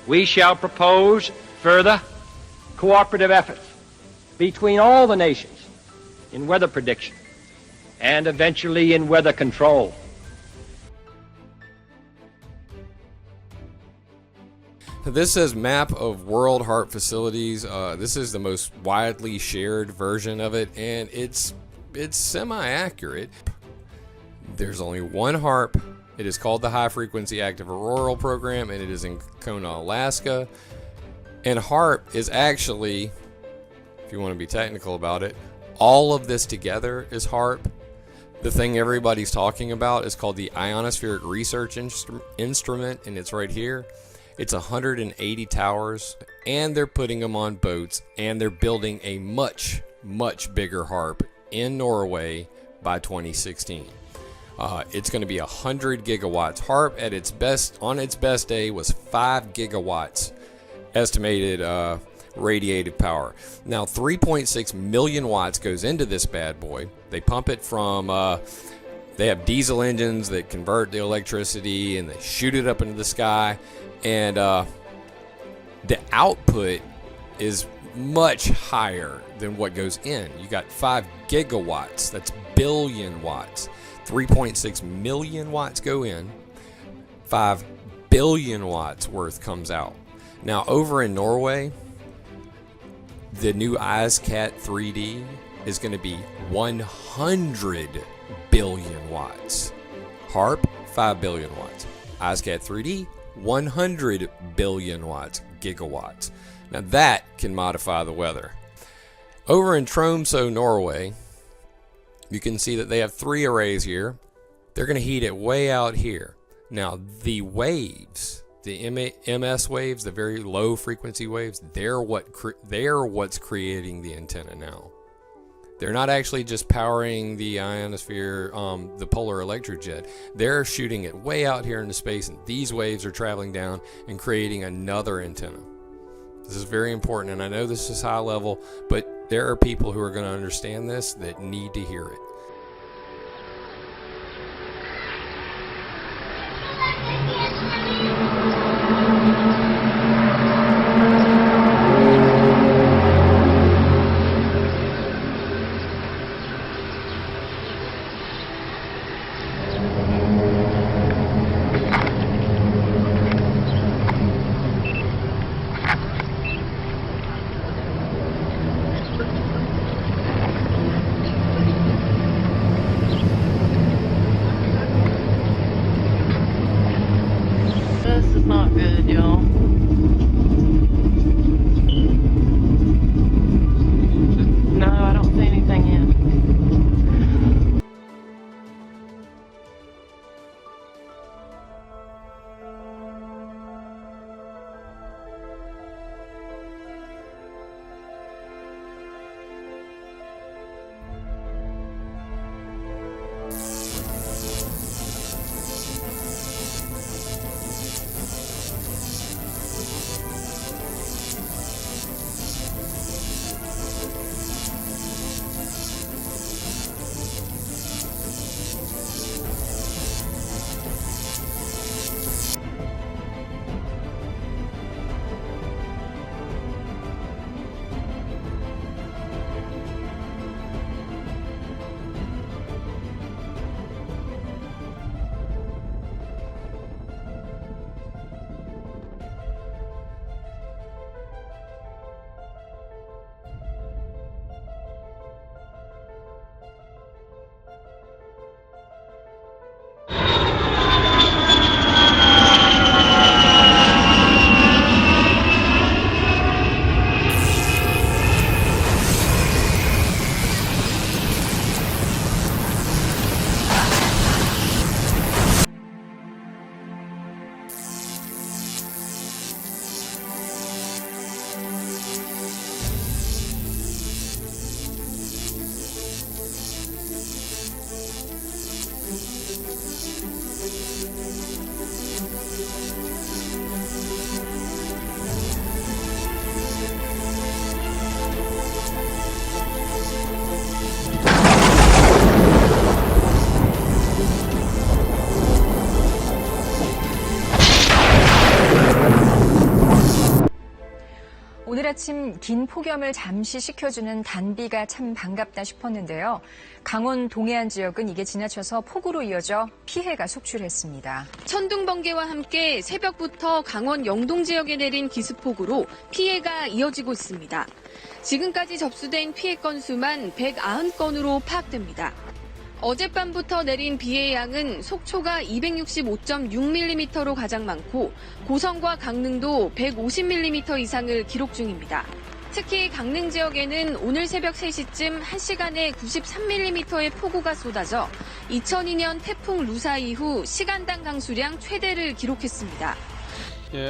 we shall propose further cooperative efforts between all the nations in weather prediction and eventually in weather control. This says map of world HAARP facilities. This is the most widely shared version of it, and it's semi-accurate. There's only one HAARP. It is called the High Frequency Active Auroral Program, and it is in Kona, Alaska. And HAARP is actually, if you want to be technical about it, all of this together is HAARP. The thing everybody's talking about is called the Ionospheric Research Instrument, and it's right here. It's 180 towers, and they're putting them on boats, and they're building a much, much bigger HAARP in Norway by 2016. It's going to be 100 gigawatts. HAARP at its best, on its best day, was 5 gigawatts estimated radiative power. Now 3.6 million watts goes into this bad boy. They pump it from they have diesel engines that convert the electricity, and they shoot it up into the sky, and the output is much higher than what goes in. You got 5 gigawatts. That's billion watts. 3.6 million watts go in, 5 billion watts worth comes out. Now over in Norway, the new IceCat 3D is going to be 100 billion watts. HAARP, 5 billion watts. IceCat 3D, 100 billion watts, gigawatts. Now that can modify the weather. Over in Tromsø, Norway, you can see that they have 3 arrays here. They're going to heat it way out here. Now the waves, the MS waves, the very low frequency waves, they're what's creating the antenna now. They're not actually just powering the ionosphere, the polar electric jet. They're shooting it way out here into space, and these waves are traveling down and creating another antenna. This is very important, and I know this is high level, but there are people who are going to understand this that need to hear it. 아침 긴 폭염을 잠시 식혀주는 단비가 참 반갑다 싶었는데요. 강원 동해안 지역은 이게 지나쳐서 폭우로 이어져 피해가 속출했습니다. 천둥 번개와 함께 새벽부터 강원 영동 지역에 내린 기습폭우로 피해가 이어지고 있습니다. 지금까지 접수된 피해 건수만 190건으로 파악됩니다. 어젯밤부터 내린 비의 양은 속초가 265.6mm로 가장 많고 고성과 강릉도 150mm 이상을 기록 중입니다. 특히 강릉 지역에는 오늘 새벽 3시쯤 1시간에 93mm의 폭우가 쏟아져 2002년 태풍 루사 이후 시간당 강수량 최대를 기록했습니다.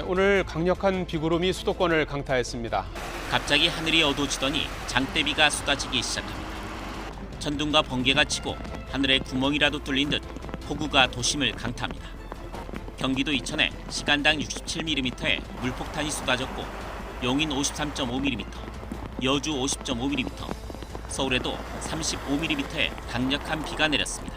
오늘 강력한 비구름이 수도권을 강타했습니다. 갑자기 하늘이 어두워지더니 장대비가 쏟아지기 시작합니다. 천둥과 번개가 치고 하늘에 구멍이라도 뚫린 듯 폭우가 도심을 강타합니다. 경기도 이천에 시간당 67mm의 물폭탄이 쏟아졌고 용인 53.5mm, 여주 50.5mm, 서울에도 35mm의 강력한 비가 내렸습니다.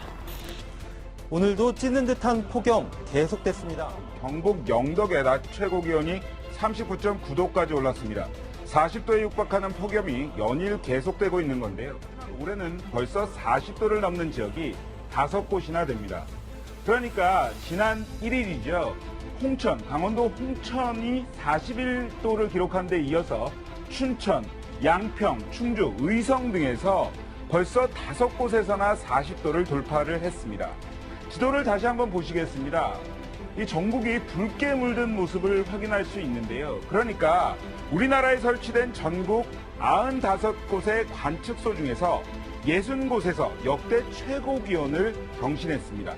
오늘도 찌는 듯한 폭염 계속됐습니다. 경북 영덕의 낮 최고 기온이 39.9도까지 올랐습니다. 40도에 육박하는 폭염이 연일 계속되고 있는 건데요. 올해는 벌써 40도를 넘는 지역이 5곳이나 됩니다. 그러니까 지난 1일이죠. 홍천, 강원도 홍천이 41도를 기록한 데 이어서 춘천, 양평, 충주, 의성 등에서 벌써 5곳에서나 40도를 돌파를 했습니다. 지도를 다시 한번 보시겠습니다. 이 전국이 붉게 물든 모습을 확인할 수 있는데요. 그러니까 우리나라에 설치된 전국 95곳의 관측소 중에서 60곳에서 역대 최고 기온을 경신했습니다.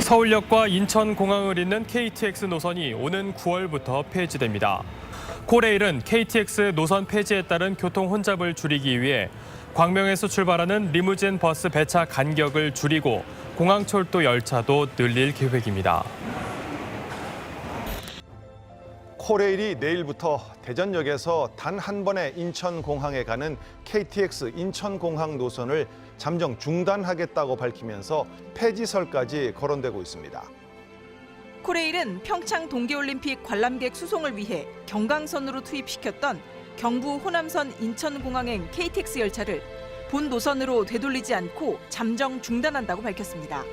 서울역과 인천공항을 잇는 KTX 노선이 오는 9월부터 폐지됩니다. 코레일은 KTX 노선 폐지에 따른 교통 혼잡을 줄이기 위해 광명에서 출발하는 리무진 버스 배차 간격을 줄이고 공항철도 열차도 늘릴 계획입니다. 코레일이 내일부터 대전역에서 단 한 번에 인천공항에 가는 KTX 인천공항 노선을 잠정 중단하겠다고 밝히면서 폐지설까지 거론되고 있습니다. 코레일은 평창 동계올림픽 관람객 수송을 위해 경강선으로 투입시켰던 경부 호남선 인천공항행 KTX 열차를 본 노선으로 되돌리지 않고 잠정 중단한다고 밝혔습니다.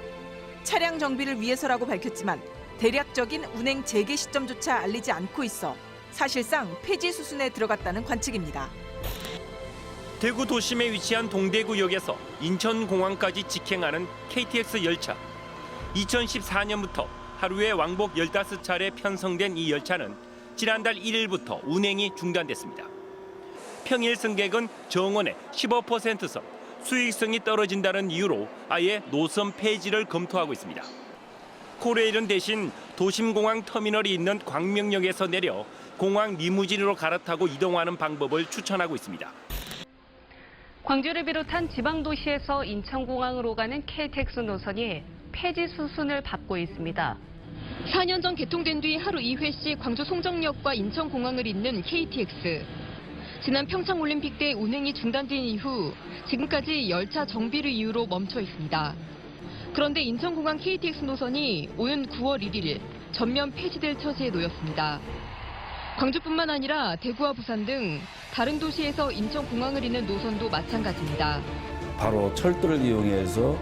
차량 정비를 위해서라고 밝혔지만 대략적인 운행 재개 시점조차 알리지 않고 있어 사실상 폐지 수순에 들어갔다는 관측입니다. 대구 도심에 위치한 동대구역에서 인천공항까지 직행하는 KTX 열차. 2014년부터 하루에 왕복 15차례 편성된 이 열차는 지난달 1일부터 운행이 중단됐습니다. 평일 승객은 정원의 15%선, 수익성이 떨어진다는 이유로 아예 노선 폐지를 검토하고 있습니다. 코레일은 대신 도심공항 터미널이 있는 광명역에서 내려 공항 리무진으로 갈아타고 이동하는 방법을 추천하고 있습니다. 광주를 비롯한 지방도시에서 인천공항으로 가는 KTX 노선이 폐지 수순을 밟고 있습니다. 4년 전 개통된 뒤 하루 2회씩 광주 송정역과 인천공항을 잇는 KTX. 지난 평창올림픽 때 운행이 중단된 이후 지금까지 열차 정비를 이유로 멈춰 있습니다. 그런데 인천공항 KTX 노선이 오는 9월 1일 전면 폐지될 처지에 놓였습니다. 광주뿐만 아니라 대구와 부산 등 다른 도시에서 인천공항을 잇는 노선도 마찬가지입니다. 바로 철도를 이용해서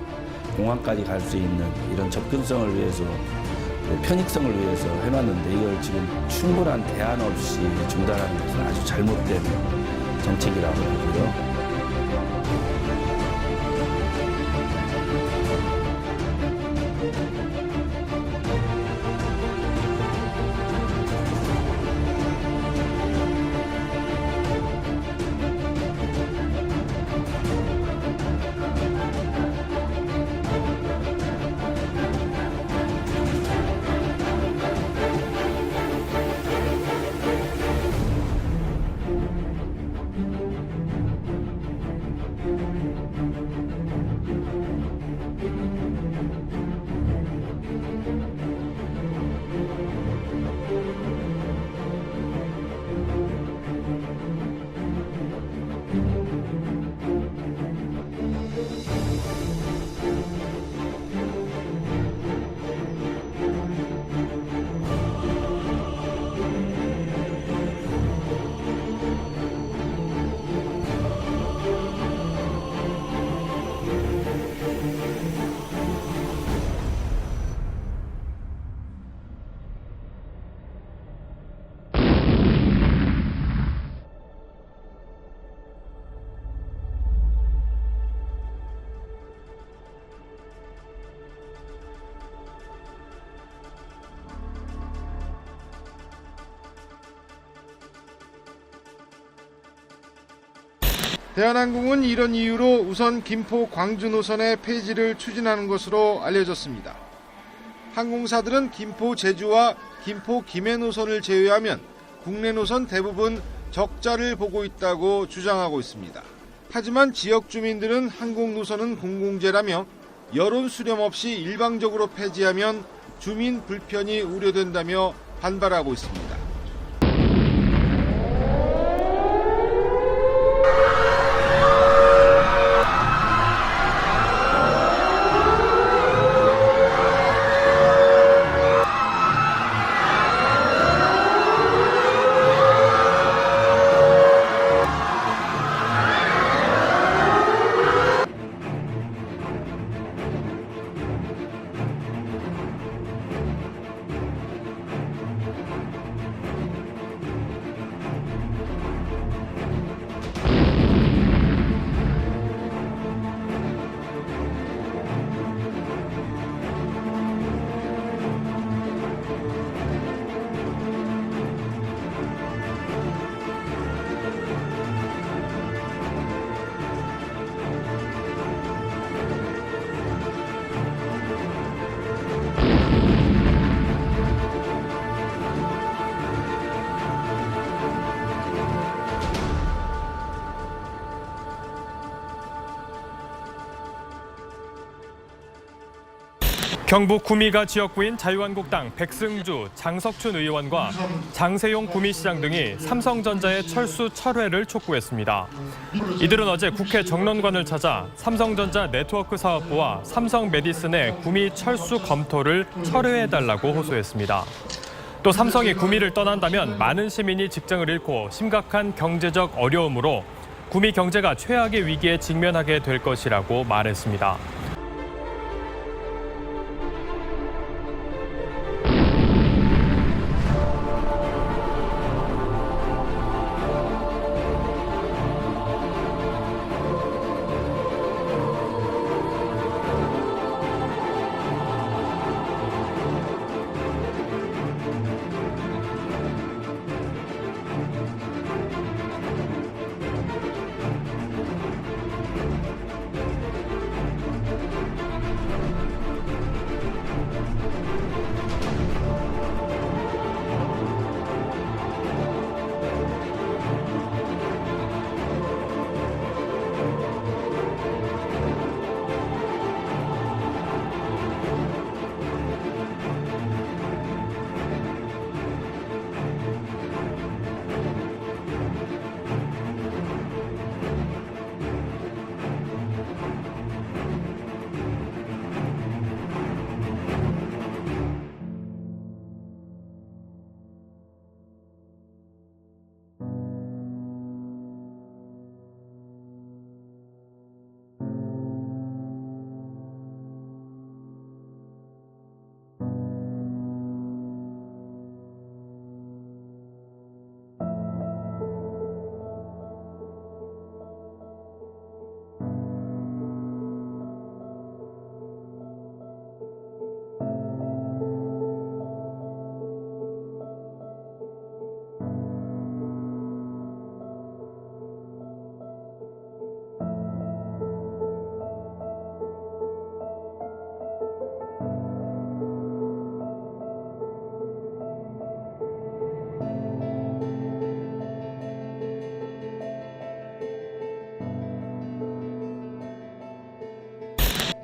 공항까지 갈 수 있는 이런 접근성을 위해서, 편익성을 위해서 해놨는데 이걸 지금 충분한 대안 없이 중단하는 것은 아주 잘못된 정책이라고 보고요. 대한항공은 이런 이유로 우선 김포 광주 노선의 폐지를 추진하는 것으로 알려졌습니다. 항공사들은 김포 제주와 김포 김해 노선을 제외하면 국내 노선 대부분 적자를 보고 있다고 주장하고 있습니다. 하지만 지역 주민들은 항공 노선은 공공재라며 여론 수렴 없이 일방적으로 폐지하면 주민 불편이 우려된다며 반발하고 있습니다. 경북 구미가 지역구인 자유한국당 백승주, 장석춘 의원과 장세용 구미시장 등이 삼성전자의 철수 철회를 촉구했습니다. 이들은 어제 국회 정론관을 찾아 삼성전자 네트워크 사업부와 삼성 메디슨의 구미 철수 검토를 철회해달라고 호소했습니다. 또 삼성이 구미를 떠난다면 많은 시민이 직장을 잃고 심각한 경제적 어려움으로 구미 경제가 최악의 위기에 직면하게 될 것이라고 말했습니다.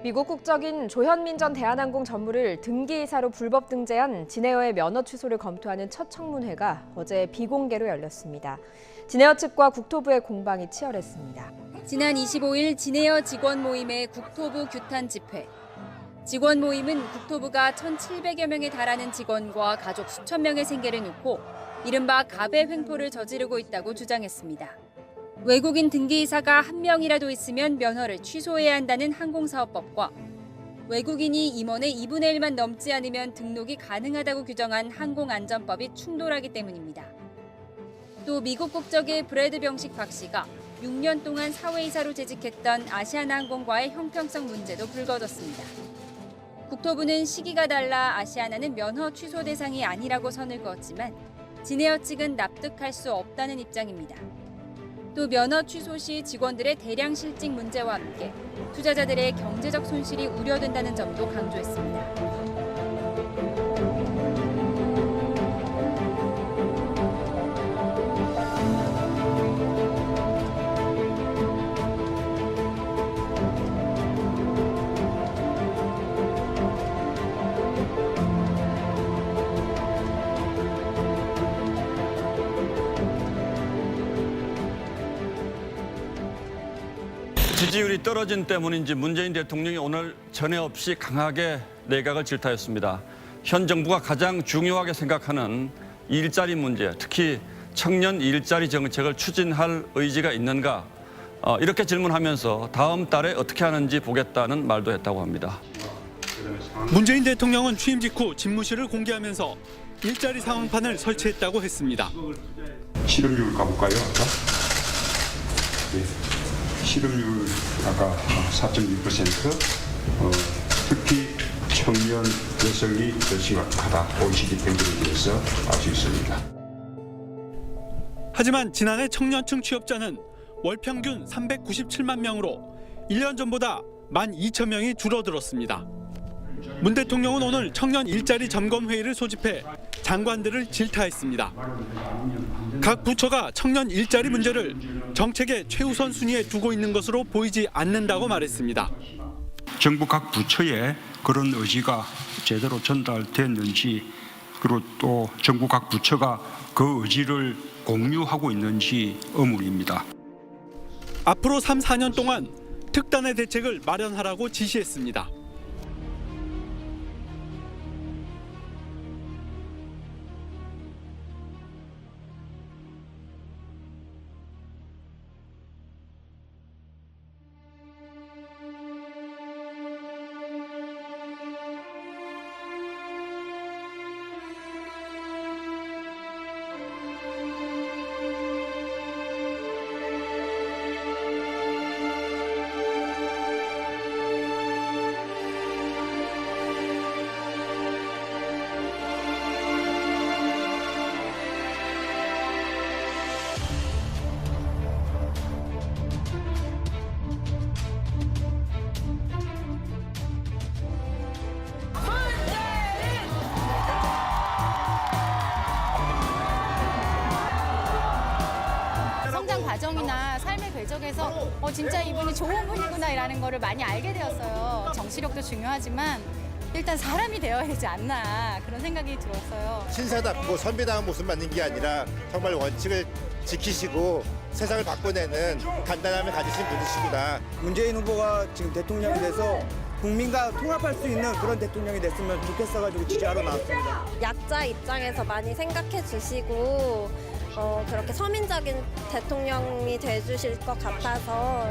미국 국적인 조현민 전 대한항공 전무를 등기이사로 불법 등재한 진에어의 면허 취소를 검토하는 첫 청문회가 어제 비공개로 열렸습니다. 진에어 측과 국토부의 공방이 치열했습니다. 지난 25일 진에어 직원 모임의 국토부 규탄 집회. 직원 모임은 국토부가 1,700여 명에 달하는 직원과 가족 수천 명의 생계를 놓고 이른바 갑의 횡포를 저지르고 있다고 주장했습니다. 외국인 등기이사가 한 명이라도 있으면 면허를 취소해야 한다는 항공사업법과 외국인이 임원의 2분의 1만 넘지 않으면 등록이 가능하다고 규정한 항공안전법이 충돌하기 때문입니다. 또 미국 국적의 브래드 병식 박 씨가 6년 동안 사회이사로 재직했던 아시아나항공과의 형평성 문제도 불거졌습니다. 국토부는 시기가 달라 아시아나는 면허 취소 대상이 아니라고 선을 그었지만 진에어 측은 납득할 수 없다는 입장입니다. 또 면허 취소 시 직원들의 대량 실직 문제와 함께 투자자들의 경제적 손실이 우려된다는 점도 강조했습니다. 지지율이 떨어진 때문인지 문재인 대통령이 오늘 전에 없이 강하게 내각을 질타했습니다. 현 정부가 가장 중요하게 생각하는 일자리 문제, 특히 청년 일자리 정책을 추진할 의지가 있는가? 이렇게 질문하면서 다음 달에 어떻게 하는지 보겠다는 말도 했다고 합니다. 문재인 대통령은 취임 직후 집무실을 공개하면서 일자리 상황판을 설치했다고 했습니다. 실업률 가볼까요? 네. 실업률 아까 4.6%, 특히 청년 여성이 더 심각하다. OECD 평균에 비해서 알 수 있습니다. 하지만 지난해 청년층 취업자는 월 평균 397만 명으로 1년 전보다 12,000명이 줄어들었습니다. 문 대통령은 오늘 청년 일자리 점검 회의를 소집해 장관들을 질타했습니다. 각 부처가 청년 일자리 문제를 정책의 최우선 순위에 두고 있는 것으로 보이지 않는다고 말했습니다. 정부 각 부처에 그런 의지가 제대로 전달됐는지, 그리고 또 정부 각 부처가 그 의지를 공유하고 있는지 의문입니다. 앞으로 3, 4년 동안 특단의 대책을 마련하라고 지시했습니다. 모습이나 삶의 궤적에서 진짜 이분이 좋은 분이구나라는 거를 많이 알게 되었어요. 정치력도 중요하지만 일단 사람이 되어야 되지 않나 그런 생각이 들었어요. 신사답고 선비다운 모습 만든 게 아니라 정말 원칙을 지키시고 세상을 바꿔내는 간단함을 가지신 분이시구나. 문재인 후보가 지금 대통령이 돼서 국민과 통합할 수 있는 그런 대통령이 됐으면 좋겠어가지고 지지하러 나왔습니다. 약자 입장에서 많이 생각해 주시고 그렇게 서민적인 대통령이 돼주실 것 같아서